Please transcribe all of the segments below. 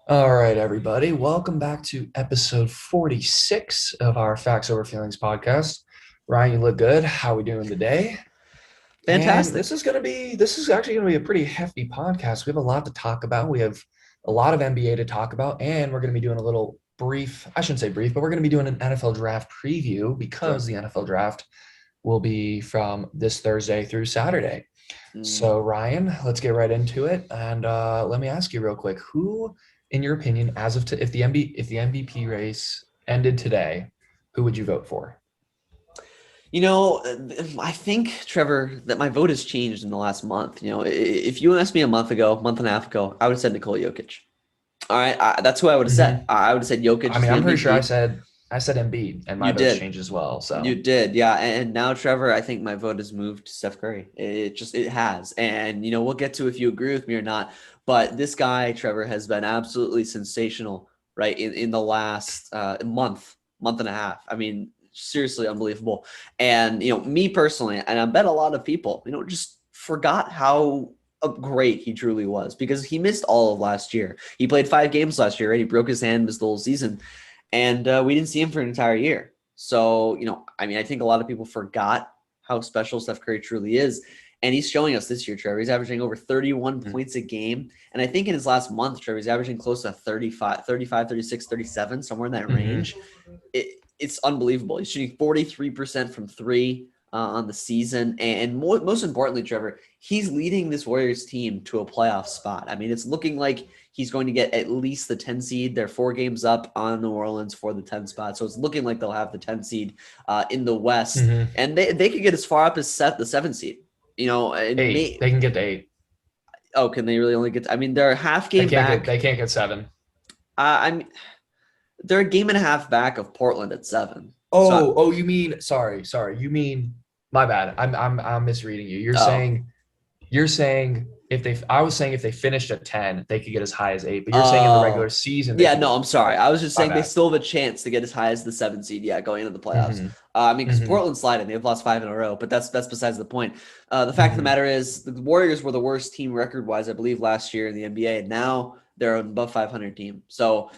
All right, everybody. Welcome back to episode 46 of our Facts Over Feelings podcast. Ryan, you look good. How are we doing today? And Fantastic. this is actually gonna be a pretty hefty podcast. We have a lot to talk about. We have a lot of NBA to talk about, and we're gonna be doing a little brief, I shouldn't say brief, but we're gonna be doing an NFL draft preview Sure. because the NFL draft will be from this Thursday through Saturday. Mm. So, Ryan, let's get right into it. And let me ask you real quick, who, in your opinion, as of if the MVP race ended today, who would you vote for? I think, Trevor, that my vote has changed in the last month. If you asked me a month ago, month and a half ago, I would have said Nikola Jokic. All right, that's who I would have said. Hmm. I would have said Jokic I is mean, the I'm pretty sure MVP. I said Embiid, and my You vote's did. changed as well. You So, did, yeah. And now, Trevor, I think my vote has moved to Steph Curry. It has. And, we'll get to if you agree with me or not. But this guy, Trevor, has been absolutely sensational, right, in the last month and a half. I mean, seriously unbelievable. And, me personally, and I bet a lot of people, just forgot how great he truly was because he missed all of last year. He played 5 games last year, right? He broke his hand, missed the whole season. And we didn't see him for an entire year. So, I think a lot of people forgot how special Steph Curry truly is. And he's showing us this year, Trevor. He's averaging over 31 mhm. points a game. And I think in his last month, Trevor, he's averaging close to 35, 36, 37, somewhere in that Mhm. range. It's unbelievable. He's shooting 43% from three on the season. And most importantly, Trevor, he's leading this Warriors team to a playoff spot. I mean, it's looking like he's going to get at least the 10 seed. They're 4 games up on New Orleans for the 10 spot. So it's looking like they'll have the 10 seed in the West. Mhm. And they could get as far up as the 7 seed. And Eight. They can get to eight. can they really only get? I mean, they're a half game back. They can't get seven. I'm they're a game and a half back of Portland at 7. So, Oh, you mean sorry. You mean my bad. I'm misreading you. oh, You're saying if they, I was saying if they finished at 10, they could get as high as eight, but you're saying in the regular Oh, season, they yeah, could no, get, I'm sorry. I was just my saying they bad. still have a chance to get as high as the 7 seed, yeah, going into the playoffs. Hmm. Because Hmm. Portland's sliding, they've lost 5 in a row, but that's besides the point. The fact of the Hmm. matter is, the Warriors were the worst team record-wise, I believe, last year in the NBA, and now they're an above 500 team. So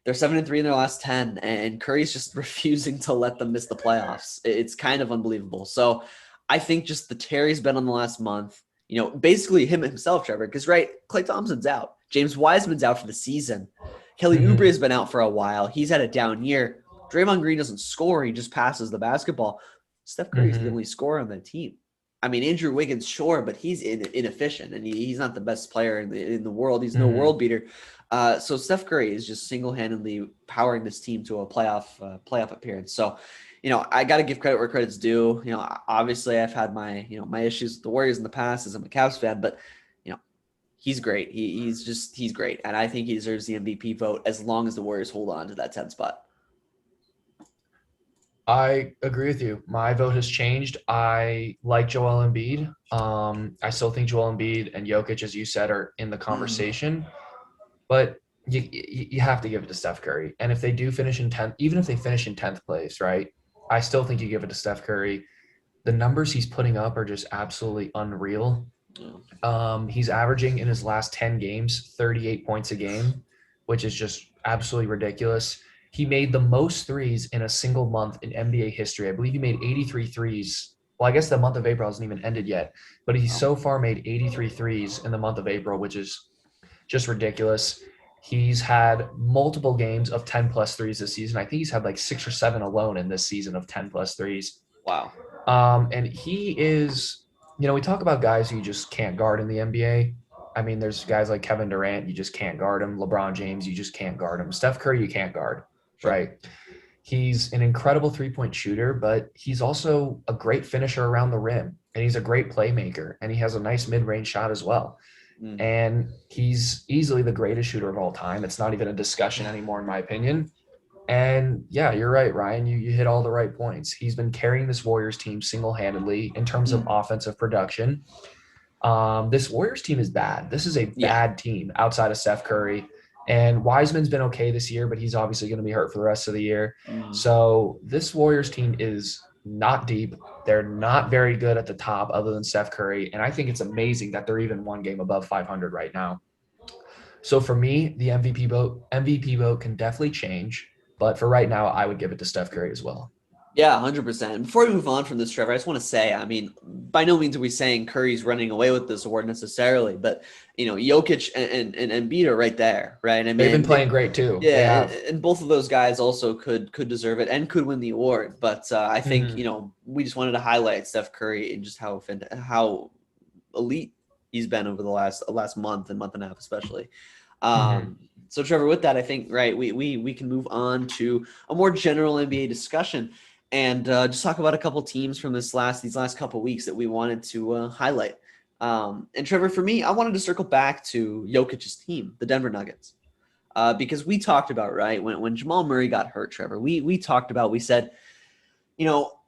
they're 7-3 in their last 10, and Curry's just refusing to let them miss the playoffs. It's kind of unbelievable. So I think just the Terry's been on the last month. Basically him himself, Trevor, because right, Klay Thompson's out. James Wiseman's out for the season. Kelly Oubre Hmm. has been out for a while. He's had a down year. Draymond Green doesn't score. He just passes the basketball. Steph Curry's the Hmm. only scorer on the team. I mean, Andrew Wiggins, sure, but he's inefficient, and he's not the best player in the world. He's no Hmm. world beater. So Steph Curry is just single-handedly powering this team to a playoff appearance. So, I got to give credit where credit's due. Obviously, I've had my issues with the Warriors in the past as I'm a Cavs fan, but you know, he's great. He's great, and I think he deserves the MVP vote as long as the Warriors hold on to that 10 spot. I agree with you. My vote has changed. I like Joel Embiid. I still think Joel Embiid and Jokic, as you said, are in the Mm. conversation, but you have to give it to Steph Curry. And if they do finish in 10th, even if they finish in 10th place, right? I still think you give it to Steph Curry. The numbers he's putting up are just absolutely unreal. Yeah. He's averaging in his last 10 games 38 points a game, which is just absolutely ridiculous. He made the most threes in a single month in NBA history. I believe he made 83 threes. Well, I guess the month of April hasn't even ended yet, but he's Wow. so far made 83 threes in the month of April, which is just ridiculous. He's had multiple games of 10 plus threes this season. I think he's had like 6 or 7 alone in this season of 10 plus threes. Wow. And he is, we talk about guys who you just can't guard in the NBA. I mean, there's guys like Kevin Durant, you just can't guard him. LeBron James, you just can't guard him. Steph Curry, you can't guard, Sure. right? He's an incredible 3 point shooter, but he's also a great finisher around the rim. And he's a great playmaker. And he has a nice mid range shot as well. Mm. And he's easily the greatest shooter of all time. It's not even a discussion anymore, in my opinion. And yeah, you're right, Ryan. You hit all the right points. He's been carrying this Warriors team single handedly in terms of Mm. offensive production. This Warriors team is bad. This is a Yeah. bad team outside of Steph Curry. And Wiseman's been okay this year, but he's obviously going to be hurt for the rest of the year. Mm. So this Warriors team is not deep. They're not very good at the top other than Steph Curry. And I think it's amazing that they're even one game above 500 right now. So for me, the MVP vote can definitely change, but for right now, I would give it to Steph Curry as well. Yeah, 100%. And before we move on from this, Trevor, I just want to say, I mean, by no means are we saying Curry's running away with this award necessarily, but Jokic and Embiid are right there, right? I They've been mean, playing great too. They yeah, have. and both of those guys also could deserve it and could win the award. But I think Mhm. we just wanted to highlight Steph Curry and just how elite he's been over the last month and month and a half, especially. Mhm. So Trevor, with that, I think right we can move on to a more general NBA discussion and just talk about a couple teams from these last couple weeks that we wanted to highlight. And Trevor, for me, I wanted to circle back to Jokic's team, the Denver Nuggets, because we talked about right when Jamal Murray got hurt, Trevor. We talked about, we said,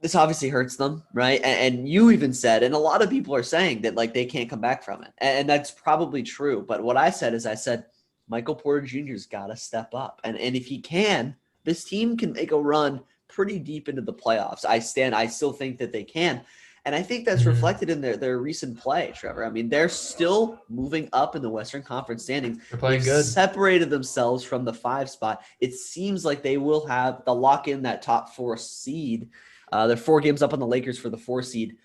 this obviously hurts them, right? And you even said, and a lot of people are saying that like they can't come back from it, and that's probably true. But what I said is, I said Michael Porter Jr.'s got to step up, and if he can, this team can make a run pretty deep into the playoffs. I still think that they can. And I think that's Mhm. reflected in their recent play, Trevor. I mean, they're still moving up in the Western Conference standings. They're They've playing good. separated themselves from the 5 spot. It seems like they will have the lock in that top 4 seed. They're 4 games up on the Lakers for the 4 seed.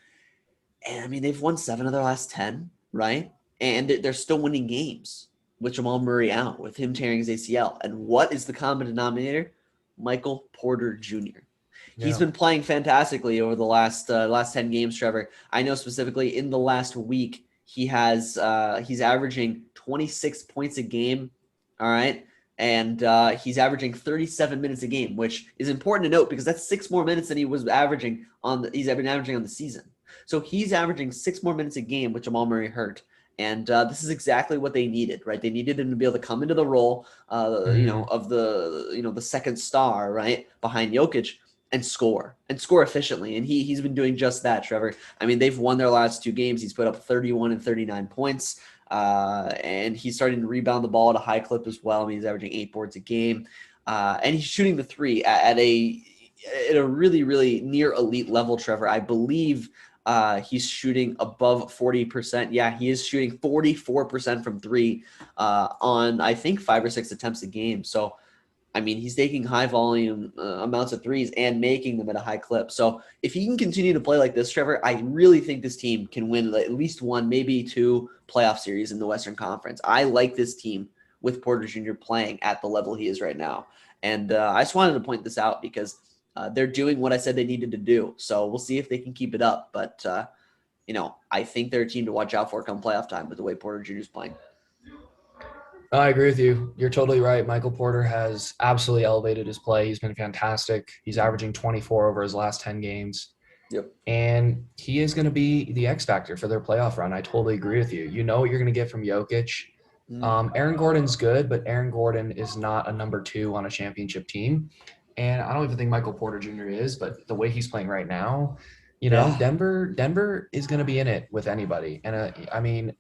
And I mean, they've won 7 of their last 10, right? And they're still winning games with Jamal Murray out, with him tearing his ACL. And what is the common denominator? Michael Porter Jr. He's Yeah. been playing fantastically over the last 10 games, Trevor. I know specifically in the last week, he's averaging 26 points a game. All right. And he's averaging 37 minutes a game, which is important to note because that's 6 more minutes than he was averaging he's been averaging on the season. So he's averaging 6 more minutes a game with Jamal Murray hurt. And this is exactly what they needed, right? They needed him to be able to come into the role, Mhm. of the second star, right, behind Jokic, and score efficiently. And he's been doing just that, Trevor. I mean, they've won their last 2 games. He's put up 31 and 39 points. And he's starting to rebound the ball at a high clip as well. I mean, he's averaging 8 boards a game. And he's shooting the three at a really, really near elite level, Trevor. I believe he's shooting above 40%. Yeah, he is shooting 44% from 3 on, I think, 5 or 6 attempts a game. So, I mean, he's taking high volume amounts of threes and making them at a high clip. So if he can continue to play like this, Trevor, I really think this team can win at least 1, maybe 2 playoff series in the Western Conference. I like this team with Porter Jr. playing at the level he is right now. And I just wanted to point this out because they're doing what I said they needed to do. So we'll see if they can keep it up. But, I think they're a team to watch out for come playoff time with the way Porter Jr. is playing. I agree with you. You're totally right. Michael Porter has absolutely elevated his play. He's been fantastic. He's averaging 24 over his last 10 games. Yep. And he is going to be the X factor for their playoff run. I totally agree with you. You know what you're going to get from Jokic. Mm. Aaron Gordon's good, but Aaron Gordon is not a number 2 on a championship team. And I don't even think Michael Porter Jr. is, but the way he's playing right now, Yeah. Denver is going to be in it with anybody. And I mean,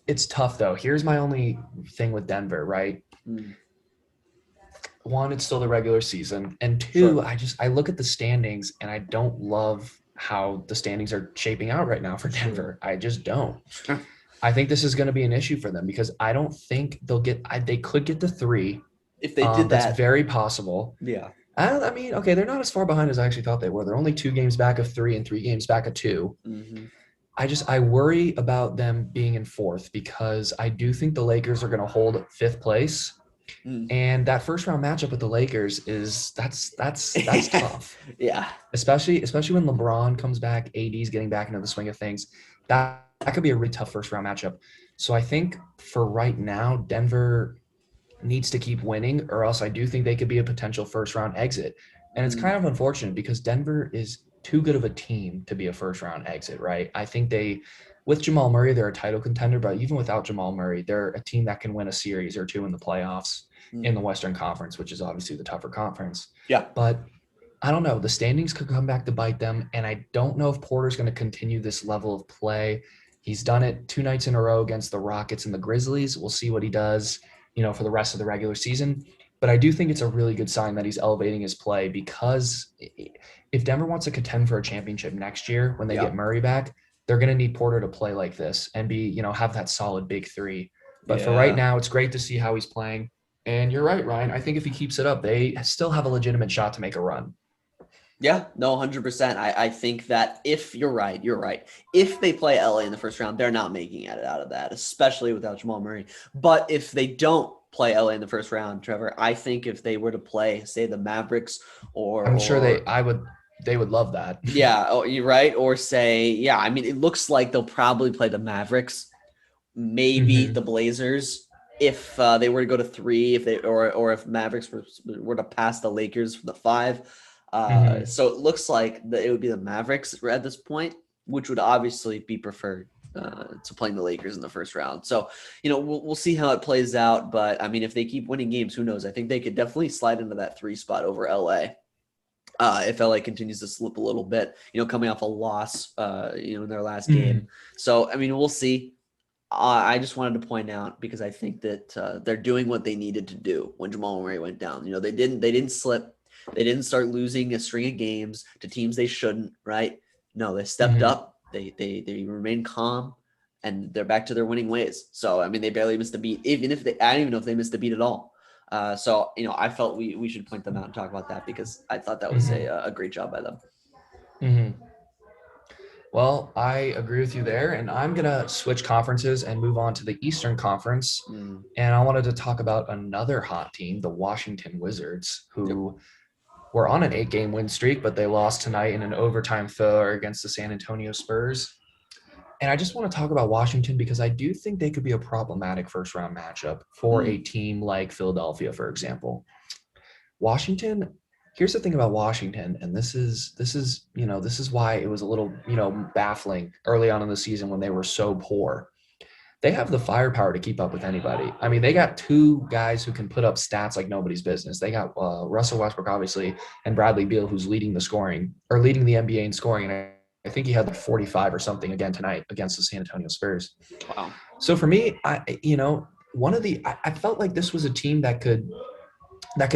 it's tough though. Here's my only thing with Denver, right? Mm. One, it's still the regular season, and two, Sure. I look at the standings and I don't love how the standings are shaping out right now for Sure. Denver. I just don't. Sure. I think this is going to be an issue for them because I don't think they'll get. They could get to 3. If they did That's that, very possible. yeah. I mean, okay, they're not as far behind as I actually thought they were. They're only 2 games back of 3 and 3 games back of 2. Mm-hmm. I worry about them being in 4th because I do think the Lakers are going to hold 5th place. Mm. And that first round matchup with the Lakers is that's tough, Yeah. especially when LeBron comes back, AD's getting back into the swing of things. That could be a really tough first round matchup. So I think for right now, Denver needs to keep winning, or else I do think they could be a potential first round exit. And it's Mm. kind of unfortunate because Denver is too good of a team to be a first round exit, right? I think with Jamal Murray, they're a title contender, but even without Jamal Murray, they're a team that can win a series or 2 in the playoffs in Mm. the Western Conference, which is obviously the tougher conference. Yeah. But I don't know. The standings could come back to bite them. And I don't know if Porter's going to continue this level of play. He's done it 2 nights in a row against the Rockets and the Grizzlies. We'll see what he does, for the rest of the regular season. But I do think it's a really good sign that he's elevating his play because if Denver wants to contend for a championship next year when they Yeah. get Murray back, they're going to need Porter to play like this and be, have that solid big 3. But for right Yeah. now, it's great to see how he's playing. And you're right, Ryan. I think if he keeps it up, they still have a legitimate shot to make a run. Yeah, no, 100%. I think that if you're right, you're right. If they play LA in the first round, they're not making it out of that, especially without Jamal Murray. But if they don't play LA in the first round, Trevor, I think if they were to play, say, the Mavericks I'm sure or they would love that. yeah, oh, you're right, or say, yeah, I mean, it looks like they'll probably play the Mavericks, maybe the Mm-hmm. Blazers if they were to go to 3, if they or if Mavericks were to pass the Lakers for the 5. Mm-hmm. So it looks like it would be the Mavericks at this point, which would obviously be preferred to playing the Lakers in the first round. So, we'll see how it plays out. But I mean, if they keep winning games, who knows? I think they could definitely slide into that 3 spot over LA. If LA continues to slip a little bit, coming off a loss, in their last Mm-hmm. game. So, I mean, we'll see. I just wanted to point out because I think that they're doing what they needed to do when Jamal Murray went down. They didn't slip. They didn't start losing a string of games to teams they shouldn't. Right? No, they stepped Mm-hmm. up. They remained calm, and they're back to their winning ways. So I mean, they barely missed a beat. Even if I don't even know if they missed a beat at all. So I felt we should point them out and talk about that because I thought that was Mm-hmm. a great job by them. Mm-hmm. Well, I agree with you there, and I'm gonna switch conferences and move on to the Eastern Conference. Mm. And I wanted to talk about another hot team, the Washington Wizards, Yep. who were on an 8-game win streak, but they lost tonight in an overtime thriller against the San Antonio Spurs. And I just want to talk about Washington because I do think they could be a problematic first round matchup for a Mm. team like Philadelphia, for example. Washington, here's the thing about Washington, and this is why it was a little, baffling early on in the season when they were so poor. They have the firepower to keep up with anybody. I mean, they got 2 guys who can put up stats like nobody's business. They got Russell Westbrook, obviously, and Bradley Beal, who's leading the NBA in scoring. And I think he had like 45 or something again tonight against the San Antonio Spurs. Wow. So for me, I felt like this was a team that could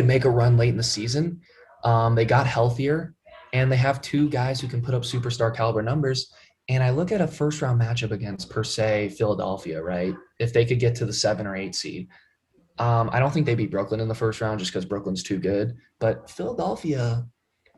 make a run late in the season. They got healthier, and they have 2 guys who can put up superstar caliber numbers. And I look at a first round matchup against, per se, Philadelphia, right? If they could get to the 7 or 8 seed. I don't think they beat Brooklyn in the first round just because Brooklyn's too good. But Philadelphia,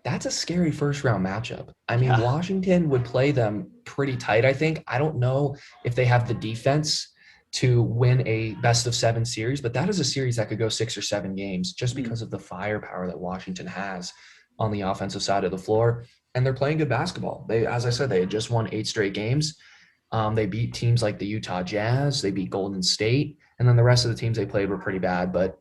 that's a scary first round matchup. I mean, Yeah. Washington would play them pretty tight, I think. I don't know if they have the defense to win a best of 7 series, but that is a series that could go 6 or 7 games just Mm. because of the firepower that Washington has on the offensive side of the floor. And they're playing good basketball. As I said, they had just won 8 straight games. They beat teams like the Utah Jazz. They beat Golden State. And then the rest of the teams they played were pretty bad. But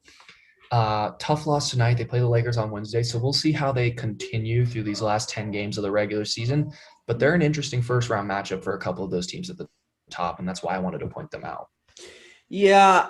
tough loss tonight. They play the Lakers on Wednesday. So we'll see how they continue through these last 10 games of the regular season. But they're an interesting first round matchup for a couple of those teams at the top. And that's why I wanted to point them out. Yeah,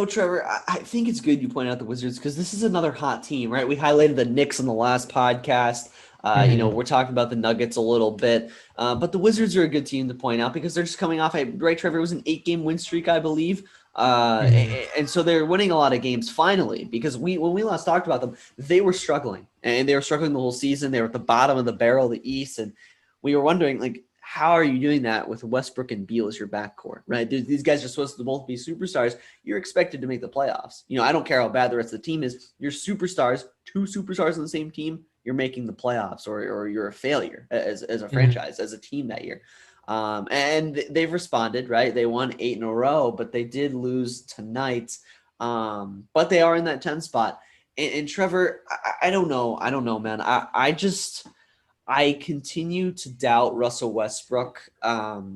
Trevor, I think it's good you point out the Wizards because this is another hot team, right? We highlighted the Knicks on the last podcast. Mm-hmm. We're talking about the Nuggets a little bit, but the Wizards are a good team to point out because they're just coming off right, Trevor, it was an 8-game win streak, I believe. Mm-hmm. And so they're winning a lot of games finally because when we last talked about them, they were struggling and they were struggling the whole season. They were at the bottom of the barrel of the East, and we were wondering, like, how are you doing that with Westbrook and Beal as your backcourt, right? These guys are supposed to both be superstars. You're expected to make the playoffs. I don't care how bad the rest of the team is. You're superstars, 2 superstars on the same team. You're making the playoffs, or you're a failure as a franchise, as a team that year. And they've responded, right? They won 8 in a row, but they did lose tonight. But they are in that 10 spot. And Trevor, I don't know, man. I continue to doubt Russell Westbrook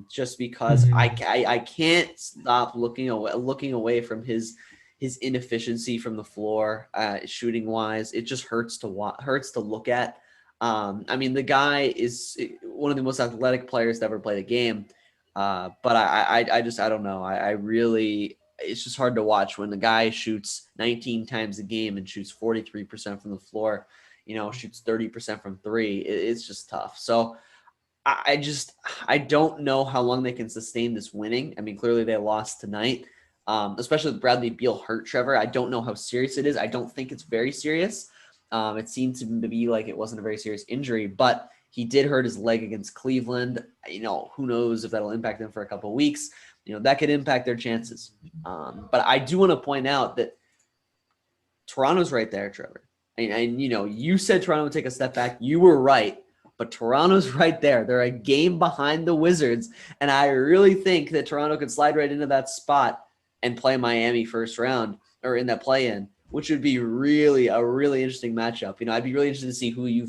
just because Mm-hmm. I can't stop looking away from his inefficiency from the floor, shooting wise. It just hurts to look at. I mean, the guy is one of the most athletic players to ever play the game, but I don't know. I really, it's just hard to watch when the guy shoots 19 times a game and shoots 43% from the floor. Shoots 30% from 3. It's just tough. So I don't know how long they can sustain this winning. I mean, clearly they lost tonight, especially with Bradley Beal hurt, Trevor. I don't know how serious it is. I don't think it's very serious. It seemed to be like it wasn't a very serious injury, but he did hurt his leg against Cleveland. Who knows if that'll impact him for a couple of weeks. that could impact their chances. But I do want to point out that Toronto's right there, Trevor. And you said Toronto would take a step back. You were right. But Toronto's right there. They're a game behind the Wizards. And I really think that Toronto could slide right into that spot and play Miami first round or in that play-in, which would be a really interesting matchup. I'd be really interested to see who you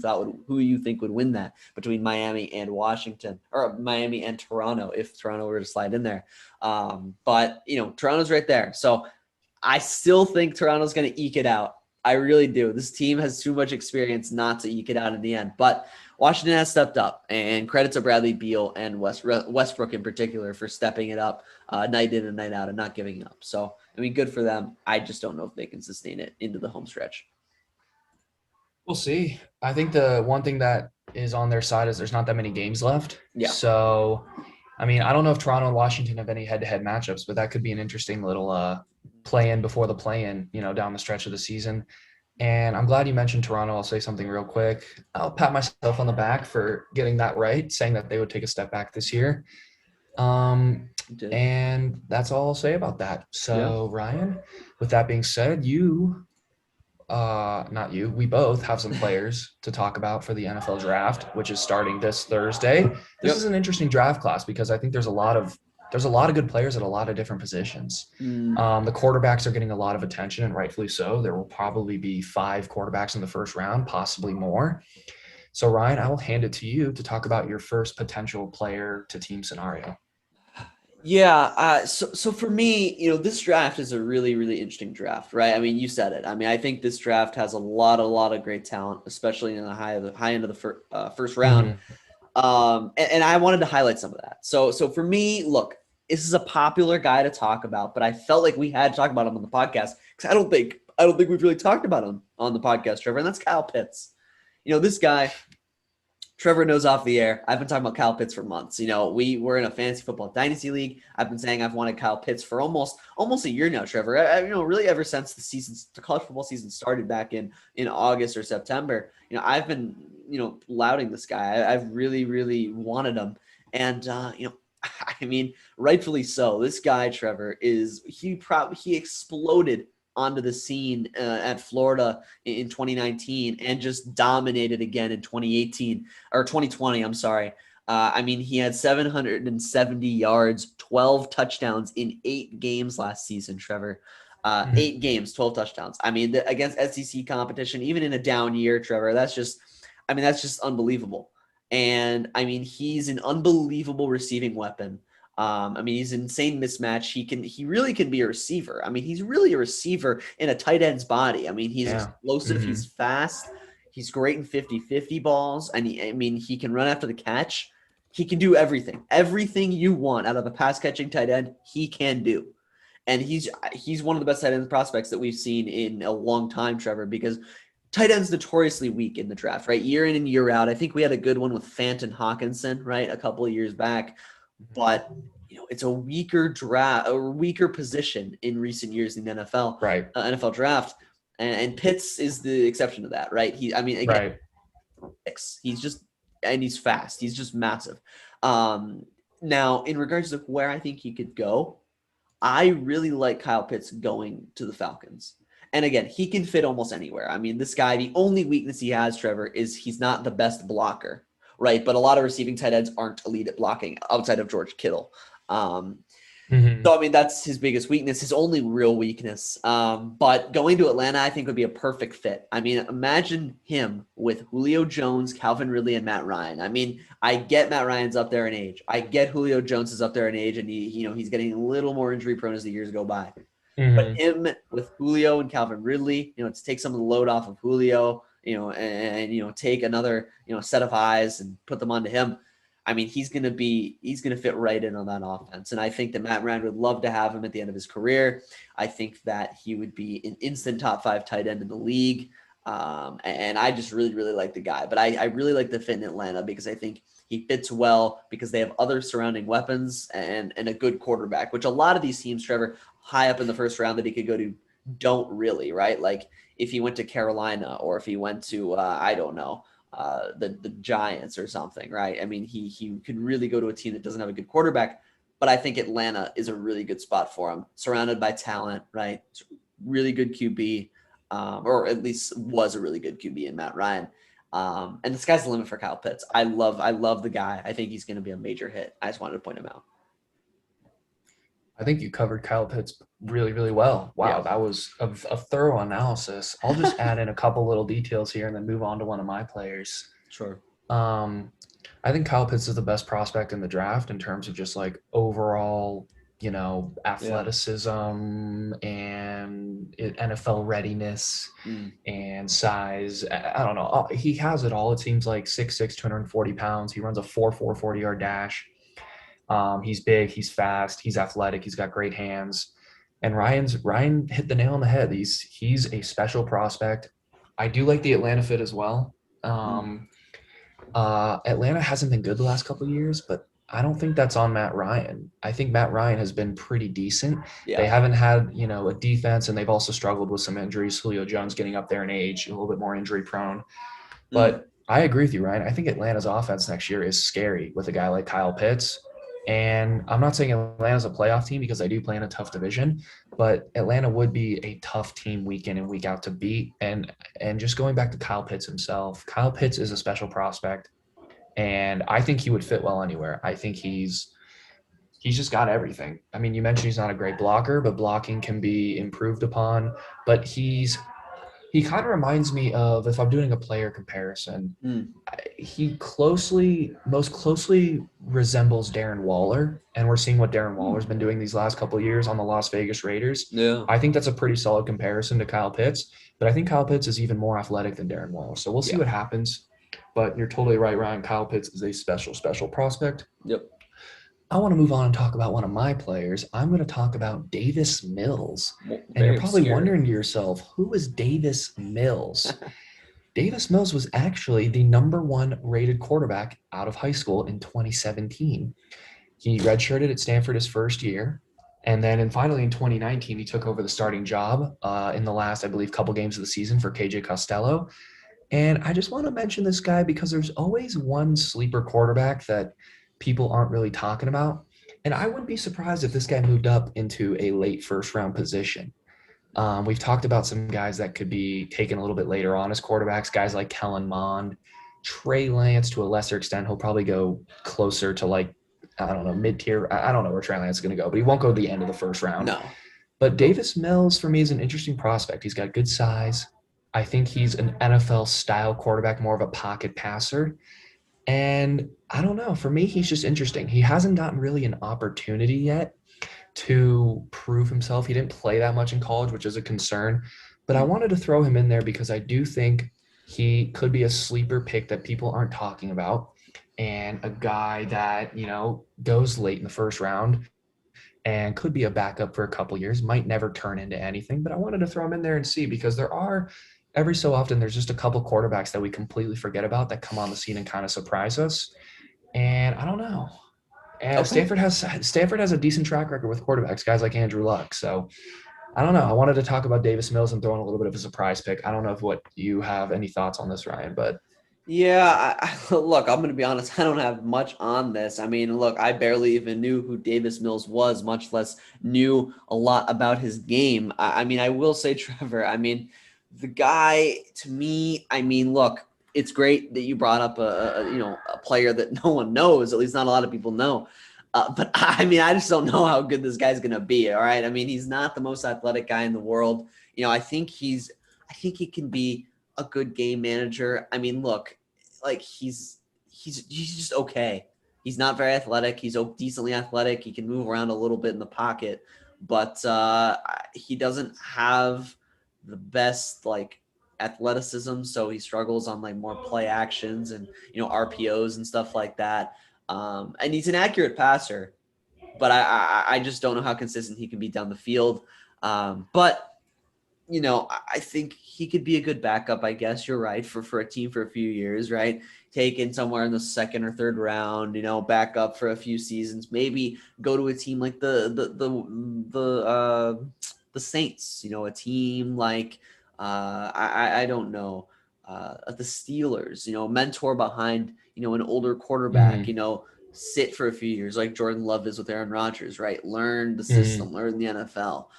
think would win that between Miami and Washington, or Miami and Toronto, if Toronto were to slide in there. But Toronto's right there. So I still think Toronto's going to eke it out. I really do. This team has too much experience not to eke it out in the end. But Washington has stepped up, and credit to Bradley Beal and Westbrook in particular for stepping it up night in and night out and not giving up. So, good for them. I just don't know if they can sustain it into the home stretch. We'll see. I think the one thing that is on their side is there's not that many games left. Yeah. So, I don't know if Toronto and Washington have any head-to-head matchups, but that could be an interesting little play-in before the play-in, down the stretch of the season. And I'm glad you mentioned Toronto. I'll say something real quick. I'll pat myself on the back for getting that right, saying that they would take a step back this year. And that's all I'll say about that. So, yeah. Ryan, with that being said, we both have some players to talk about for the NFL draft, which is starting this Thursday. This is an interesting draft class because I think there's a lot of good players at a lot of different positions. The quarterbacks are getting a lot of attention, and rightfully so. There will probably be 5 quarterbacks in the first round, possibly more. So, Ryan, I will hand it to you to talk about your first potential player to team scenario. Yeah. So for me, this draft is a really, really interesting draft, right? You said it. I think this draft has a lot of great talent, especially in the high end of the first round. And I wanted to highlight some of that. So for me, look, this is a popular guy to talk about, but I felt like we had to talk about him on the podcast because I don't think we've really talked about him on the podcast, Trevor, and that's Kyle Pitts. This guy, Trevor knows off the air. I've been talking about Kyle Pitts for months. We were in a fantasy football dynasty league. I've been saying I've wanted Kyle Pitts for almost a year now, Trevor. Really ever since the college football season started back in August or September. I've been lauding this guy. I've really, really wanted him, and rightfully so. This guy, Trevor, he exploded onto the scene at Florida in 2019 and just dominated again in 2018 or 2020. I'm sorry. He had 770 yards, 12 touchdowns in 8 games last season, Trevor. 8 games, 12 touchdowns. Against SEC competition, even in a down year, Trevor, that's just unbelievable. And he's an unbelievable receiving weapon. He's an insane mismatch. He really can be a receiver. He's really a receiver in a tight end's body. He's explosive. Mm-hmm. He's fast. He's great in 50-50 balls. And he can run after the catch. He can do everything. Everything you want out of a pass catching tight end, he can do. And he's one of the best tight end prospects that we've seen in a long time, Trevor, because tight ends notoriously weak in the draft, right? Year in and year out. I think we had a good one with Fanton Hawkinson, right? A couple of years back. But it's a weaker draft, a weaker position in recent years in the NFL, right? NFL draft, and Pitts is the exception to that, right? Right. He's fast. He's just massive. Now, in regards to where I think he could go, I really like Kyle Pitts going to the Falcons. And again, he can fit almost anywhere. This guy, the only weakness he has, Trevor, is he's not the best blocker. Right, but a lot of receiving tight ends aren't elite at blocking outside of George Kittle. So, that's his biggest weakness, his only real weakness. But going to Atlanta, I think would be a perfect fit. Imagine him with Julio Jones, Calvin Ridley, and Matt Ryan. I get Matt Ryan's up there in age. I get Julio Jones is up there in age, and he's getting a little more injury prone as the years go by. Mm-hmm. But him with Julio and Calvin Ridley, to take some of the load off of Julio, and take another, set of eyes and put them onto him. He's going to fit right in on that offense. And I think that Matt Ryan would love to have him at the end of his career. I think that he would be an instant top 5 tight end in the league. And I just really, really like the guy, but I really like the fit in Atlanta because I think he fits well because they have other surrounding weapons and a good quarterback, which a lot of these teams, Trevor, high up in the first round that he could go to don't really, right? Like if he went to Carolina or if he went to, the Giants or something, right? He could really go to a team that doesn't have a good quarterback, but I think Atlanta is a really good spot for him, surrounded by talent, right? Really good QB, or at least was a really good QB in Matt Ryan. And the sky's the limit for Kyle Pitts. I love the guy. I think he's going to be a major hit. I just wanted to point him out. I think you covered Kyle Pitts really, really well. Wow, Yeah. that was a thorough analysis. I'll just add in a couple little details here and then move on to one of my players. Sure. I think Kyle Pitts is the best prospect in the draft in terms of just like overall, athleticism and NFL readiness and size. I don't know. He has it all. It seems like 6'6", 240 pounds. He runs a 4.4 40-yard dash. He's big, he's fast, he's athletic, he's got great hands. And Ryan hit the nail on the head. He's a special prospect. I do like the Atlanta fit as well. Atlanta hasn't been good the last couple of years, but I don't think that's on Matt Ryan. I think Matt Ryan has been pretty decent. Yeah. They haven't had, a defense, and they've also struggled with some injuries. Julio Jones getting up there in age, a little bit more injury prone. But I agree with you, Ryan. I think Atlanta's offense next year is scary with a guy like Kyle Pitts. And I'm not saying Atlanta's a playoff team because I do play in a tough division, but Atlanta would be a tough team week in and week out to beat. And just going back to Kyle Pitts himself, Kyle Pitts is a special prospect, and I think he would fit well anywhere. I think he's just got everything. I mean, you mentioned he's not a great blocker, but blocking can be improved upon. But he kind of reminds me of, if I'm doing a player comparison, he most closely resembles Darren Waller, and we're seeing what Darren Waller's been doing these last couple of years on the Las Vegas Raiders. Yeah. I think that's a pretty solid comparison to Kyle Pitts, but I think Kyle Pitts is even more athletic than Darren Waller. So we'll see what happens. But you're totally right, Ryan. Kyle Pitts is a special prospect. Yep. I want to move on and talk about one of my players. I'm going to talk about Davis Mills. Well, and you're probably wondering to yourself, who is Davis Mills? Davis Mills was actually the number 1 rated quarterback out of high school in 2017. He redshirted at Stanford his first year. And then finally in 2019, he took over the starting job in the last, I believe, couple games of the season for KJ Costello. And I just want to mention this guy because there's always one sleeper quarterback that people aren't really talking about. And I wouldn't be surprised if this guy moved up into a late first-round position. We've talked about some guys that could be taken a little bit later on as quarterbacks, guys like Kellen Mond, Trey Lance to a lesser extent. He'll probably go closer to mid-tier. I don't know where Trey Lance is going to go, but he won't go to the end of the first round. No. But Davis Mills, for me, is an interesting prospect. He's got good size. I think he's an NFL-style quarterback, more of a pocket passer. And I don't know. For me, he's just interesting. He hasn't gotten really an opportunity yet to prove himself. He didn't play that much in college, which is a concern. But I wanted to throw him in there because I do think he could be a sleeper pick that people aren't talking about, and a guy that, goes late in the first round and could be a backup for a couple years, might never turn into anything. But I wanted to throw him in there and see, because every so often there's just a couple quarterbacks that we completely forget about that come on the scene and kind of surprise us. And I don't know. And okay. Stanford has a decent track record with quarterbacks, guys like Andrew Luck. So I don't know. I wanted to talk about Davis Mills and throw in a little bit of a surprise pick. I don't know if what you have any thoughts on this, Ryan, but. Yeah, look, I'm going to be honest. I don't have much on this. I mean, look, I barely even knew who Davis Mills was, much less knew a lot about his game. I mean, I will say, Trevor, the guy, to me, look, it's great that you brought up a player that no one knows, at least not a lot of people know. But I just don't know how good this guy's going to be. All right. He's not the most athletic guy in the world. I think he can be a good game manager. Look, like he's just okay. He's not very athletic. He's decently athletic. He can move around a little bit in the pocket, but he doesn't have the best athleticism, so he struggles on more play actions and RPOs and stuff like that. And he's an accurate passer, but I just don't know how consistent he can be down the field. But I think he could be a good backup. I guess you're right for a team for a few years, right? Taken somewhere in the second or third round, back up for a few seasons, maybe go to a team like the Saints, a team like I don't know, the Steelers, mentor behind, an older quarterback, sit for a few years like Jordan Love is with Aaron Rodgers, right? Learn the Mhm. system, learn the NFL.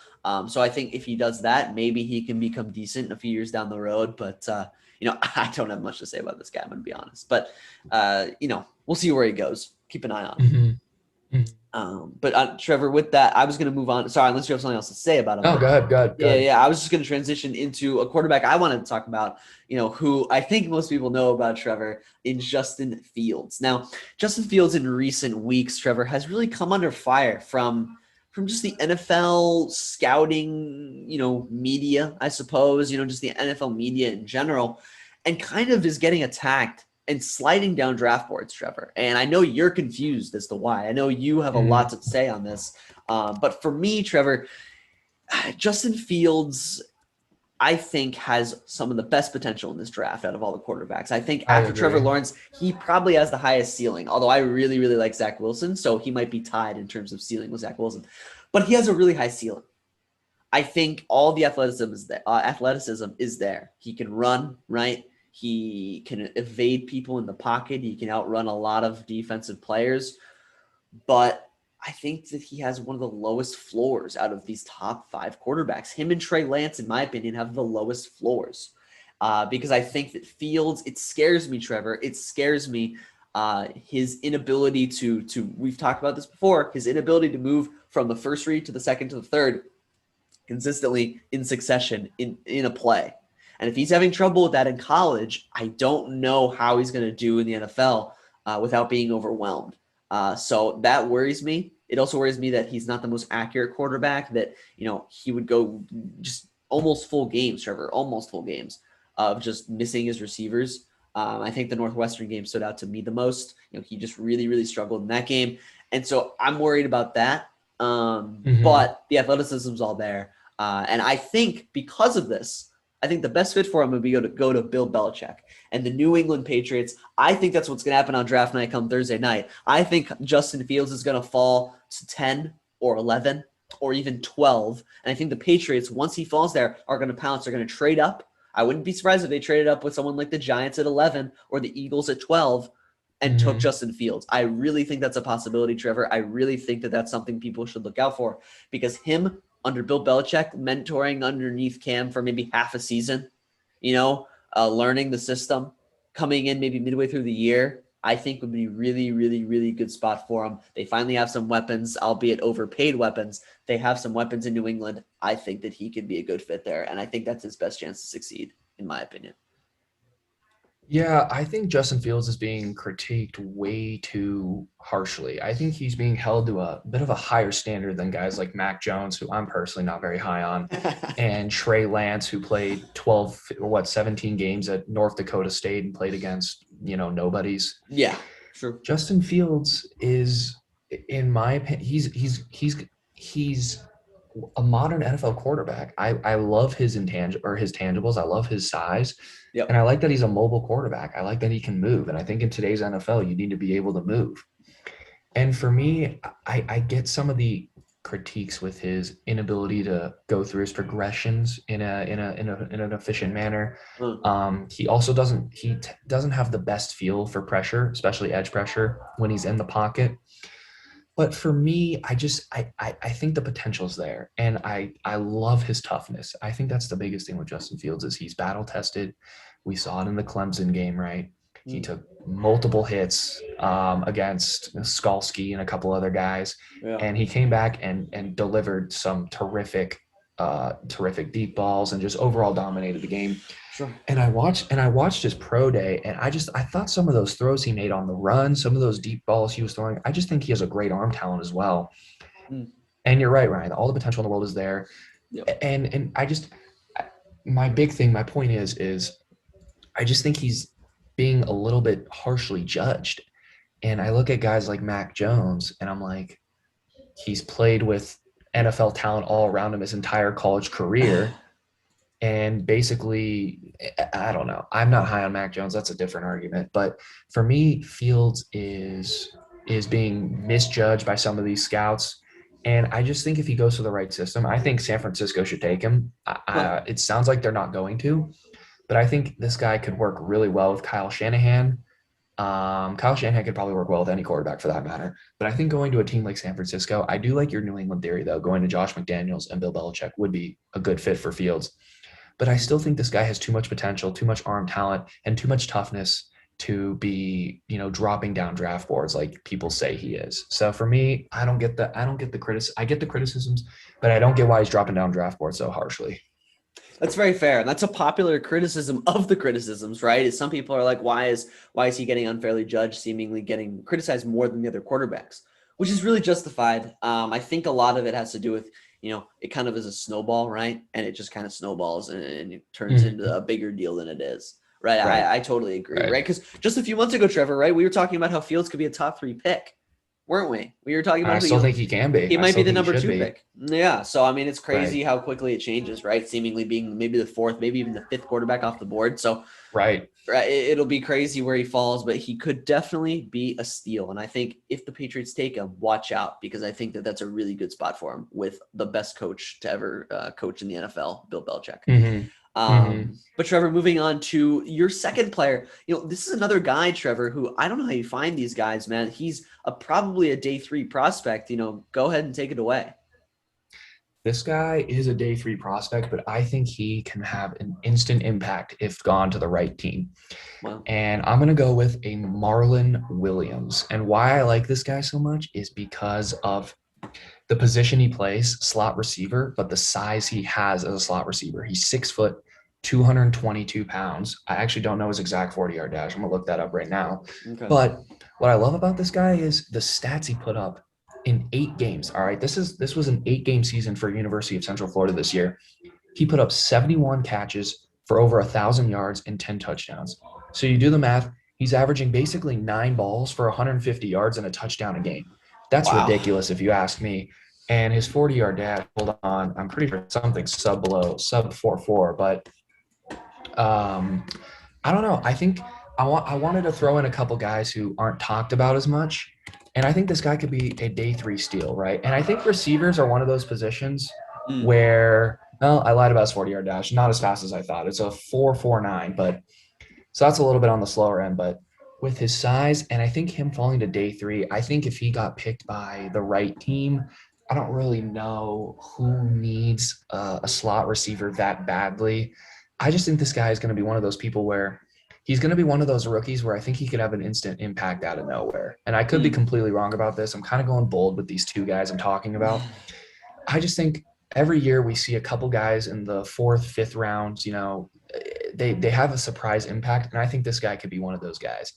So I think if he does that, maybe he can become decent a few years down the road. But, I don't have much to say about this guy, I'm going to be honest. But, we'll see where he goes. Keep an eye on him. Mhm. Mhm. But Trevor, with that, I was going to move on. Sorry, unless you have something else to say about him. No, go ahead, go ahead, go Yeah, ahead. yeah. I was just going to transition into a quarterback I wanted to talk about, who I think most people know about Trevor in Justin Fields. Now, Justin Fields in recent weeks, Trevor, has really come under fire from just the NFL scouting, media, I suppose, just the NFL media in general, and kind of is getting attacked and sliding down draft boards, Trevor. And I know you're confused as to why. I know you have a lot Mhm. to say on this. But for me, Trevor, Justin Fields, I think, has some of the best potential in this draft out of all the quarterbacks. I think I after Trevor agree. Lawrence, he probably has the highest ceiling, although I really, really like Zach Wilson. So he might be tied in terms of ceiling with Zach Wilson. But he has a really high ceiling. I think all the athleticism is there. He can run, right? He can evade people in the pocket. He can outrun a lot of defensive players. But I think that he has one of the lowest floors out of these top 5 quarterbacks. Him and Trey Lance, in my opinion, have the lowest floors. Because I think that Fields, it scares me, Trevor. It scares me. His inability to we've talked about this before, his inability to move from the first read to the second to the third consistently in succession in a play. And if he's having trouble with that in college, I don't know how he's going to do in the NFL without being overwhelmed. So that worries me. It also worries me that he's not the most accurate quarterback, that, he would go just almost full games, Trevor, almost full games of just missing his receivers. I think the Northwestern game stood out to me the most. He just really, really struggled in that game. And so I'm worried about that. Mhm. But the athleticism's all there. And I think because of this, I think the best fit for him would be go to Bill Belichick and the New England Patriots. I think that's what's going to happen on draft night come Thursday night. I think Justin Fields is going to fall to 10 or 11 or even 12. And I think the Patriots, once he falls there, are going to pounce. They're going to trade up. I wouldn't be surprised if they traded up with someone like the Giants at 11 or the Eagles at 12 and took Mhm. Justin Fields. I really think that's a possibility, Trevor. I really think that that's something people should look out for because him under Bill Belichick, mentoring underneath Cam for maybe half a season, learning the system, coming in maybe midway through the year, I think would be really, really, really good spot for him. They finally have some weapons, albeit overpaid weapons. They have some weapons in New England. I think that he could be a good fit there, and I think that's his best chance to succeed, in my opinion. Yeah, I think Justin Fields is being critiqued way too harshly. I think he's being held to a bit of a higher standard than guys like Mac Jones, who I'm personally not very high on, and Trey Lance, who played 12 or 17 games at North Dakota State and played against, nobodies. Yeah, sure. Justin Fields is, in my opinion, he's a modern NFL quarterback. I love his his tangibles. I love his size. And Yep. I like that he's a mobile quarterback. I like that he can move. And I think in today's NFL, you need to be able to move. And for me, I get some of the critiques with his inability to go through his progressions in an efficient manner. Uh, He also doesn't have the best feel for pressure, especially edge pressure when he's in the pocket. But for me, I think the potential's there, and I love his toughness. I think that's the biggest thing with Justin Fields is he's battle tested. We saw it in the Clemson game, right? He mm, took multiple hits against Skalski and a couple other guys, yeah. and he came back and delivered some terrific deep balls and just overall dominated the game. Sure. And I watched his pro day, and I thought some of those throws he made on the run, some of those deep balls he was throwing, I just think he has a great arm talent as well. Mm, And you're right, Ryan. All the potential in the world is there. yep. And my point is I just think he's being a little bit harshly judged. And I look at guys like Mac Jones, and I'm like, he's played with NFL talent all around him his entire college career. And basically, I don't know. I'm not high on Mac Jones. That's a different argument. But for me, Fields is being misjudged by some of these scouts. And I just think if he goes to the right system, I think San Francisco should take him. Huh. It sounds like they're not going to, but I think this guy could work really well with Kyle Shanahan. Kyle Shanahan could probably work well with any quarterback for that matter. But I think going to a team like San Francisco, I do like your New England theory, though. Going to Josh McDaniels and Bill Belichick would be a good fit for Fields. But I still think this guy has too much potential, too much arm talent, and too much toughness to be, dropping down draft boards like people say he is. So for me, I don't get the I get the criticisms, but I don't get why he's dropping down draft boards so harshly. That's very fair. And that's a popular criticism of the criticisms, right? Is some people are like, why is he getting unfairly judged, seemingly getting criticized more than the other quarterbacks, which is really justified. I think a lot of it has to do with, it kind of is a snowball, right? And it just kind of snowballs and it turns into a bigger deal than it is. Right. Right. I totally agree. Right. Because just a few months ago, Trevor, right, we were talking about how Fields could be a top 3 pick, weren't we? We were talking about I still think he can be. he I might be still the think he number should 2 be. pick. Yeah. So, I mean, it's crazy Right. how quickly it changes, right? Seemingly being maybe the 4th, maybe even the 5th quarterback off the board. So, Right. it'll be crazy where he falls, but he could definitely be a steal. And I think if the Patriots take him, watch out, because I think that that's a really good spot for him with the best coach to ever coach in the NFL, Bill Belichick. Mm-hmm. Mm-hmm. But Trevor, moving on to your second player, this is another guy, Trevor, who I don't know how you find these guys, man. He's probably a day 3 prospect. Go ahead and take it away. This guy is a day 3 prospect, but I think he can have an instant impact if gone to the right team. Wow. And I'm going to go with a Marlon Williams. And why I like this guy so much is because of the position he plays, slot receiver, but the size he has as a slot receiver. He's 6 foot, 222 pounds. I actually don't know his exact 40-yard dash. I'm going to look that up right now. Okay. But what I love about this guy is the stats he put up in 8 games. All right. This was an 8-game season for University of Central Florida this year. He put up 71 catches for over 1,000 yards and 10 touchdowns. So you do the math, he's averaging basically 9 balls for 150 yards and a touchdown a game. That's ridiculous if you ask me. And his 40-yard dash, hold on, I'm pretty sure something sub 4.4, but I don't know. I think I wanted to throw in a couple guys who aren't talked about as much. And I think this guy could be a day 3 steal, right? And I think receivers are one of those positions where, well, I lied about his 40-yard dash. Not as fast as I thought. It's a 4.49, but so that's a little bit on the slower end. But with his size, and I think him falling to day 3, I think if he got picked by the right team, I don't really know who needs a slot receiver that badly. I just think this guy is going to be one of those people where he's going to be one of those rookies where I think he could have an instant impact out of nowhere. And I could be completely wrong about this. I'm kind of going bold with these 2 guys I'm talking about. I just think every year we see a couple guys in the 4th, 5th rounds, they have a surprise impact. And I think this guy could be one of those guys.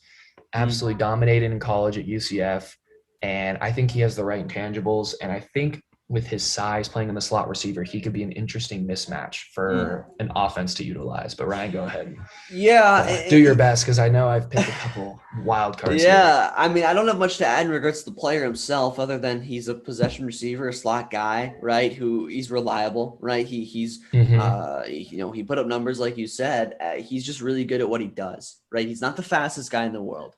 Absolutely dominated in college at UCF. And I think he has the right intangibles. And I think with his size playing in the slot receiver, he could be an interesting mismatch for an offense to utilize. But Ryan, go ahead. Yeah. Do your best, because I know I've picked a couple wild cards here. I mean, I don't have much to add in regards to the player himself, other than he's a possession receiver, a slot guy, right? Who he's reliable, right? He's he put up numbers like you said. He's just really good at what he does, right? He's not the fastest guy in the world.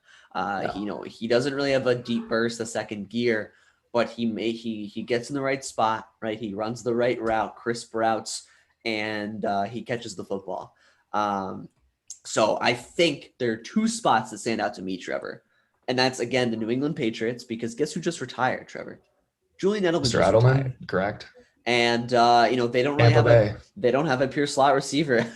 He doesn't really have a deep burst, a second gear, but he gets in the right spot, right? He runs the right route, crisp routes, and he catches the football. So I think there are 2 spots that stand out to me, Trevor. And that's, again, the New England Patriots, because guess who just retired, Trevor? Julian Edelman just retired. Correct. And they don't really they don't have a pure slot receiver.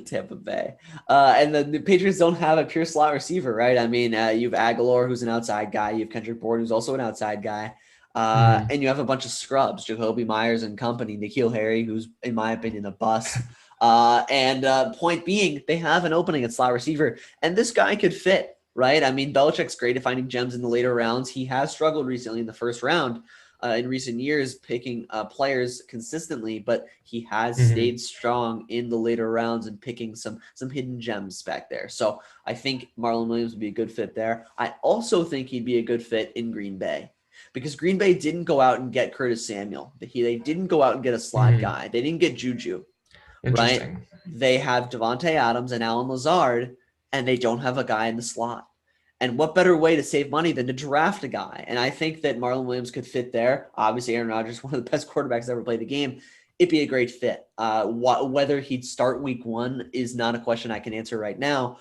Tampa Bay. And the Patriots don't have a pure slot receiver, right? I mean, you have Aguilar, who's an outside guy. You have Kendrick Bourne, who's also an outside guy. And you have a bunch of scrubs, Jacoby Myers and company, N'Keal Harry, who's, in my opinion, a bust. Point being, they have an opening at slot receiver, and this guy could fit, right? I mean, Belichick's great at finding gems in the later rounds. He has struggled recently in the first round. In recent years, picking players consistently, but he has stayed strong in the later rounds and picking some hidden gems back there. So I think Marlon Williams would be a good fit there. I also think he'd be a good fit in Green Bay, because Green Bay didn't go out and get Curtis Samuel. They didn't go out and get a slot guy. They didn't get Juju, right? They have Devontae Adams and Alan Lazard, and they don't have a guy in the slot. And what better way to save money than to draft a guy? And I think that Marlon Williams could fit there. Obviously, Aaron Rodgers, one of the best quarterbacks to ever play the game. It'd be a great fit. Whether he'd start week 1 is not a question I can answer right now.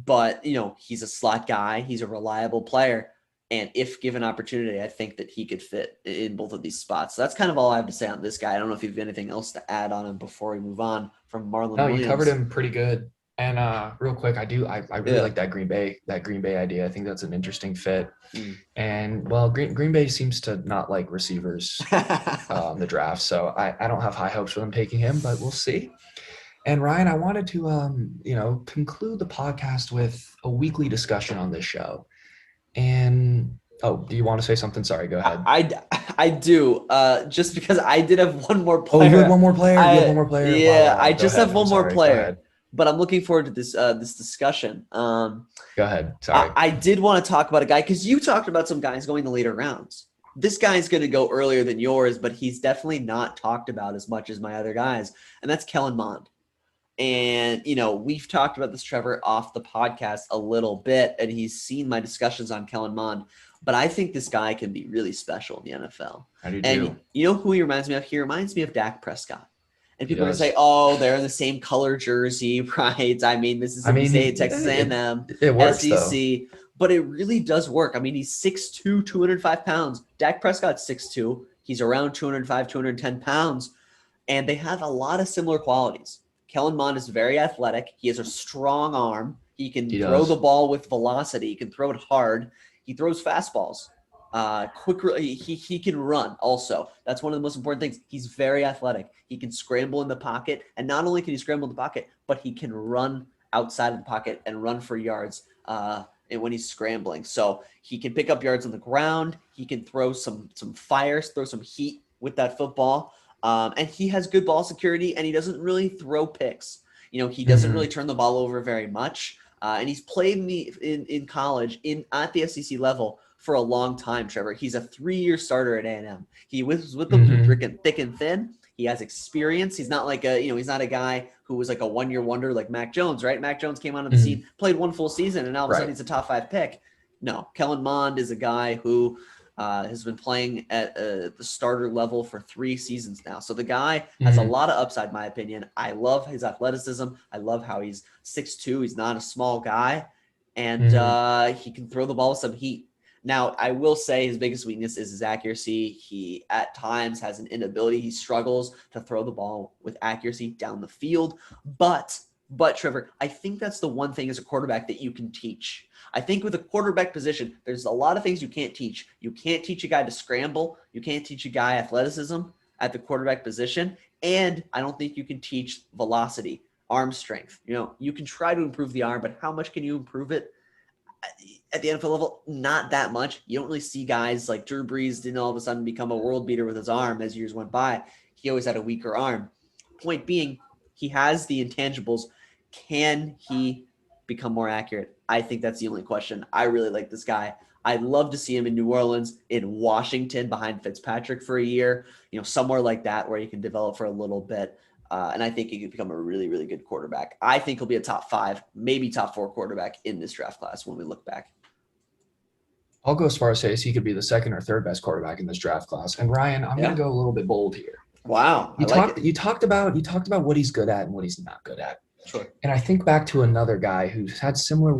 but he's a slot guy. He's a reliable player. And if given opportunity, I think that he could fit in both of these spots. So that's kind of all I have to say on this guy. I don't know if you have anything else to add on him before we move on from Marlon No, Williams. you covered him pretty good. And real quick, I really Yeah. like that Green Bay idea. I think that's an interesting fit. Mm. And well, Green Bay seems to not like receivers in the draft, so I don't have high hopes for them taking him, but we'll see. And Ryan, I wanted to conclude the podcast with a weekly discussion on this show. And do you want to say something? Sorry, go ahead. I do. Just because I did have one more player. Oh, you had one more player. You had one more player. Yeah, wow. I just have one more player. Go ahead. But I'm looking forward to this discussion. Go ahead. Sorry. I did want to talk about a guy because you talked about some guys going the later rounds. This guy's going to go earlier than yours, but he's definitely not talked about as much as my other guys, and that's Kellen Mond. And, we've talked about this, Trevor, off the podcast a little bit, and he's seen my discussions on Kellen Mond. But I think this guy can be really special in the NFL. I do and too. You know who he reminds me of? He reminds me of Dak Prescott. And people are going to He say, oh, they're in the same color jersey, right? I mean, Mississippi State, Texas A&M, it works, SEC. Though. But it really does work. I mean, he's 6'2", 205 pounds. Dak Prescott's 6'2". He's around 205, 210 pounds. And they have a lot of similar qualities. Kellen Mond is very athletic. He has a strong arm. He can throw the ball with velocity. He can throw it hard. He throws fastballs. He can run also. That's one of the most important things. He's very athletic. He can scramble in the pocket. And not only can he scramble in the pocket, but he can run outside of the pocket and run for yards when he's scrambling. So he can pick up yards on the ground. He can throw some fires, throw some heat with that football. And he has good ball security, and he doesn't really throw picks. He doesn't really turn the ball over very much. And he's played in college at the SEC level for a long time, Trevor. He's a 3-year starter at A&M. He was with them through thick and thin. He has experience. He's not like he's not a guy who was like a 1-year wonder like Mac Jones, right? Mac Jones came onto the scene, played one full season, and all of a sudden he's a top 5 pick. No, Kellen Mond is a guy who has been playing at the starter level for 3 seasons now. So the guy has a lot of upside, in my opinion. I love his athleticism. I love how he's 6'2". He's not a small guy. And he can throw the ball with some heat. Now, I will say his biggest weakness is his accuracy. He, at times, has an inability. He struggles to throw the ball with accuracy down the field. But Trevor, I think that's the one thing as a quarterback that you can teach. I think with a quarterback position, there's a lot of things you can't teach. You can't teach a guy to scramble. You can't teach a guy athleticism at the quarterback position. And I don't think you can teach velocity, arm strength. You can try to improve the arm, but how much can you improve it? At the NFL level, not that much. You don't really see guys like Drew Brees didn't all of a sudden become a world beater with his arm as years went by. He always had a weaker arm. Point being, he has the intangibles. Can he become more accurate? I think that's the only question. I really like this guy. I'd love to see him in New Orleans, in Washington behind Fitzpatrick for a year, somewhere like that where he can develop for a little bit. And I think he could become a really, really good quarterback. I think he'll be a top 5, maybe top 4 quarterback in this draft class when we look back. I'll go as far as say he could be the 2nd or 3rd best quarterback in this draft class. And Ryan, I'm going to go a little bit bold here. Wow. You talked about what he's good at and what he's not good at. Sure. And I think back to another guy who's had similar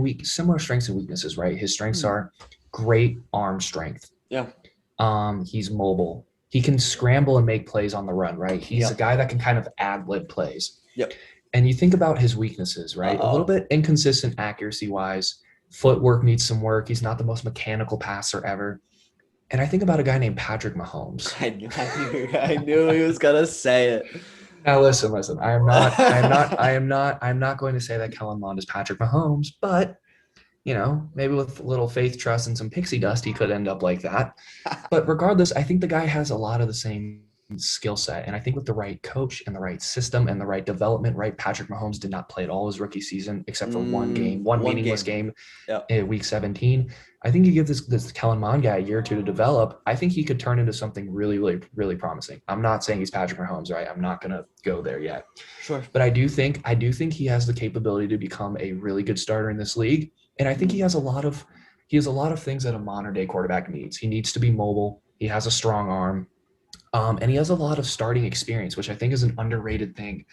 strengths and weaknesses, right? His strengths are great arm strength. Yeah. He's mobile. He can scramble and make plays on the run, right? He's a guy that can kind of ad-lib plays. Yep. And you think about his weaknesses, right? A little bit inconsistent accuracy-wise. Footwork needs some work. He's not the most mechanical passer ever. And I think about a guy named Patrick Mahomes. I knew he was gonna say it. Now listen. I'm not going to say that Kellen Mond is Patrick Mahomes, but maybe with a little faith, trust, and some pixie dust, he could end up like that. But regardless, I think the guy has a lot of the same skill set. And I think with the right coach and the right system and the right development, right? Patrick Mahomes did not play at all his rookie season except for one meaningless game in week 17. I think you give this Kellen Mond guy a year or two to develop. I think he could turn into something really, really, really promising. I'm not saying he's Patrick Mahomes, right? I'm not going to go there yet. Sure. But I do think he has the capability to become a really good starter in this league. And I think he has a lot of things that a modern day quarterback needs. He needs to be mobile. He has a strong arm. And he has a lot of starting experience, which I think is an underrated thing.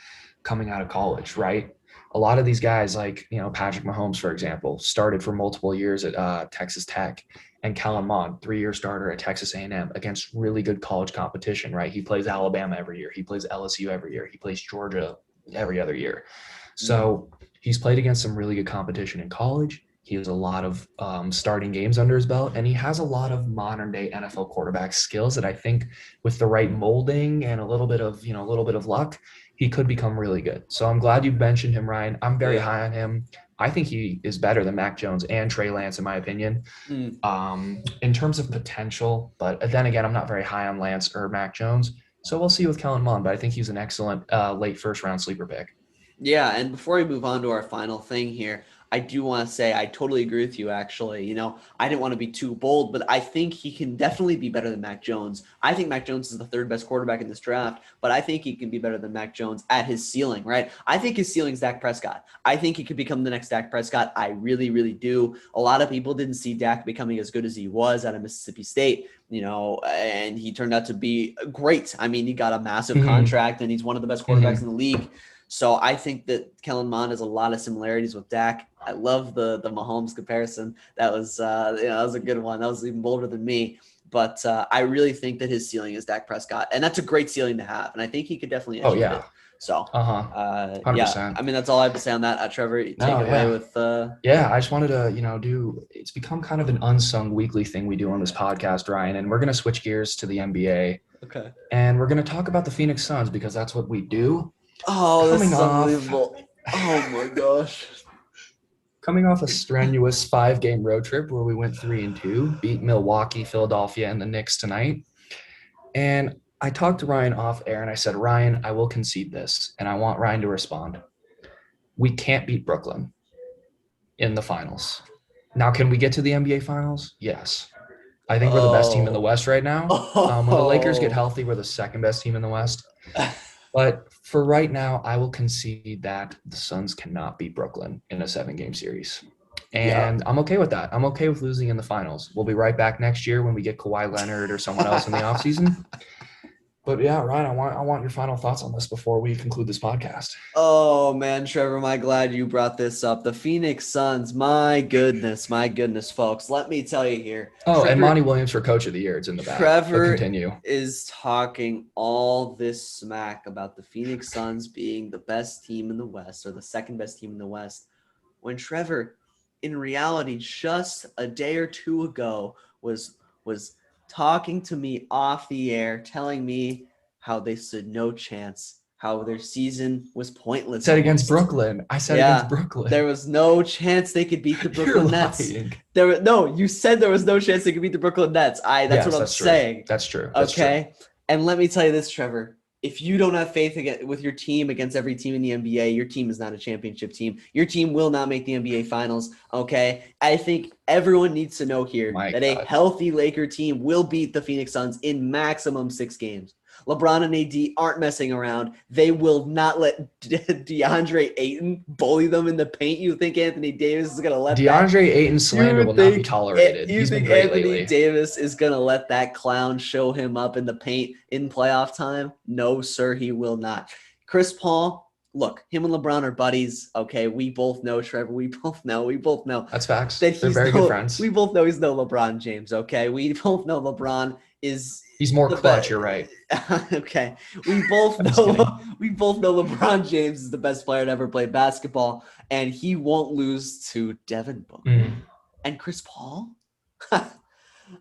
coming out of college, right? A lot of these guys, like, Patrick Mahomes, for example, started for multiple years at Texas Tech, and Kellen Mond, 3-year starter at Texas A&M against really good college competition, right? He plays Alabama every year. He plays LSU every year. He plays Georgia every other year. So he's played against some really good competition in college. He has a lot of starting games under his belt, and he has a lot of modern day NFL quarterback skills that I think, with the right molding and a little bit of luck, he could become really good. So I'm glad you mentioned him, Ryan. I'm very high on him. I think he is better than Mac Jones and Trey Lance, in my opinion, in terms of potential. But then again, I'm not very high on Lance or Mac Jones. So we'll see with Kellen Mond, but I think he's an excellent late first round sleeper pick. Yeah, and before we move on to our final thing here, I do want to say I totally agree with you, actually. I didn't want to be too bold, but I think he can definitely be better than Mac Jones. I think Mac Jones is the third best quarterback in this draft, but I think he can be better than Mac Jones at his ceiling, right? I think his ceiling is Dak Prescott. I think he could become the next Dak Prescott. I really, really do. A lot of people didn't see Dak becoming as good as he was out of Mississippi State, and he turned out to be great. I mean, he got a massive contract, and he's one of the best quarterbacks in the league. So I think that Kellen Mond has a lot of similarities with Dak. I love the Mahomes comparison. That was that was a good one. That was even bolder than me. But I really think that his ceiling is Dak Prescott, and that's a great ceiling to have. And I think he could definitely achieve it. So, 100%. I mean, that's all I have to say on that. Trevor, take it away with. I just wanted to, it's become kind of an unsung weekly thing we do on this podcast, Ryan, and we're going to switch gears to the NBA. Okay. And we're going to talk about the Phoenix Suns because that's what we do. Oh, this is unbelievable. Oh, my gosh. Coming off a strenuous 5-game road trip where we went 3-2, beat Milwaukee, Philadelphia, and the Knicks tonight. And I talked to Ryan off air, and I said, Ryan, I will concede this, and I want Ryan to respond. We can't beat Brooklyn in the finals. Now, can we get to the NBA finals? Yes. I think we're the best team in the West right now. When the Lakers get healthy, we're the second best team in the West. But for right now, I will concede that the Suns cannot beat Brooklyn in a 7-game series. And I'm okay with that. I'm okay with losing in the finals. We'll be right back next year when we get Kawhi Leonard or someone else in the offseason. But yeah, Ryan, I want your final thoughts on this before we conclude this podcast. Oh man, Trevor, am I glad you brought this up. The Phoenix Suns, my goodness, folks. Let me tell you here. Oh, and Marlon Williams for Coach of the Year. It's in the back. Trevor is talking all this smack about the Phoenix Suns being the best team in the West, or the second best team in the West, when Trevor, in reality, just a day or two ago, was talking to me off the air, telling me how they stood no chance, how their season was pointless. I said against Brooklyn. Against Brooklyn. There was no chance they could beat the Brooklyn Nets. You said there was no chance they could beat the Brooklyn Nets. That's what I'm saying. That's true. Okay. And let me tell you this, Trevor. If you don't have faith with your team against every team in the NBA, your team is not a championship team. Your team will not make the NBA Finals, okay? I think everyone needs to know here a healthy Laker team will beat the Phoenix Suns in maximum 6 games. LeBron and AD aren't messing around. They will not let DeAndre Ayton bully them in the paint. You think Anthony Davis is going to let DeAndre Ayton's slander will not be tolerated. He's been great lately. Davis is going to let that clown show him up in the paint in playoff time? No, sir, he will not. Chris Paul, look, him and LeBron are buddies. Okay, we both know, Trevor. We both know. That's facts. They're very good friends. We both know he's no LeBron James. Okay, we both know LeBron is. He's more clutch. You're right. Okay, we both know LeBron James is the best player to ever play basketball, and he won't lose to Devin Booker and Chris Paul.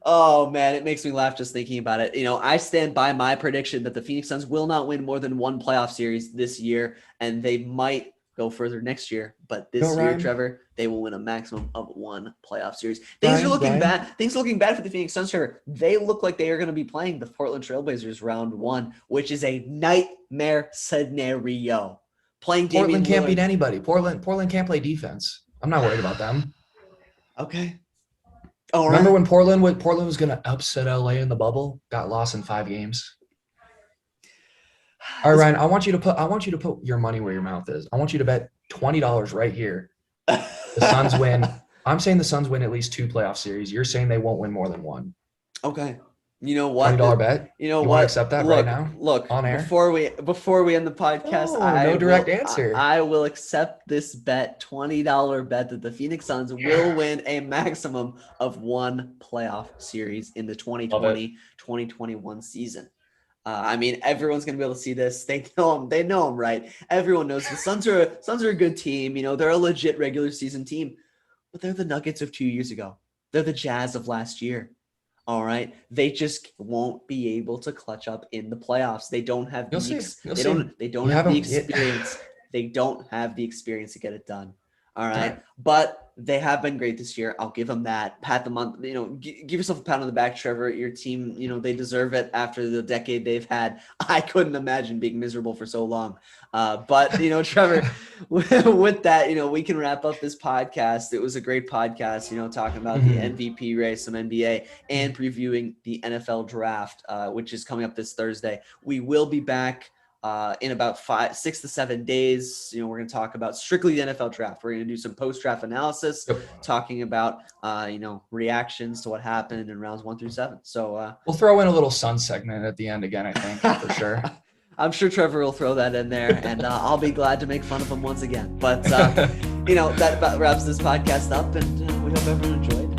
Oh man, it makes me laugh just thinking about it. I stand by my prediction that the Phoenix Suns will not win more than 1 playoff series this year, and they might go further next year. But this year, Trevor, they will win a maximum of 1 playoff series. Things are looking bad. Things are looking bad for the Phoenix Suns, Trevor. They look like they are going to be playing the Portland Trailblazers round 1, which is a nightmare scenario. Portland can't beat anybody. Portland can't play defense. I'm not worried about them. Okay. Oh, remember when Portland was going to upset LA in the bubble? Got lost in 5 games. All right, Ryan, I want you to put your money where your mouth is. I want you to bet $20 right here. The Suns win. I'm saying the Suns win at least 2 playoff series. You're saying they won't win more than 1. Okay. You know what? $20 bet. You know You want to what? accept that right now? Look. On air? Before we end the podcast, Oh, no direct answer. I will accept this bet, $20 bet that the Phoenix Suns will win a maximum of one playoff series in the 2020-2021 season. I mean, everyone's gonna be able to see this. They know them, right? Everyone knows the Suns are a good team. You know, they're a legit regular season team, but they're the Nuggets of 2 years ago. They're the Jazz of last year. All right, they just won't be able to clutch up in the playoffs. They don't have the experience. They don't have the experience to get it done. All right, but they have been great this year. I'll give them that. Pat them on, give yourself a pat on the back, Trevor. Your team, they deserve it after the decade they've had. I couldn't imagine being miserable for so long. But Trevor, with that, we can wrap up this podcast. It was a great podcast, talking about the MVP race, some NBA, and previewing the NFL draft, which is coming up this Thursday. We will be back in about 6 to 7 days. We're going to talk about strictly the NFL draft. We're going to do some post-draft analysis, talking about, reactions to what happened in rounds 1 through 7. So we'll throw in a little Sun segment at the end again, I think, for sure. I'm sure Trevor will throw that in there, and I'll be glad to make fun of him once again. But, that about wraps this podcast up, and we hope everyone enjoyed.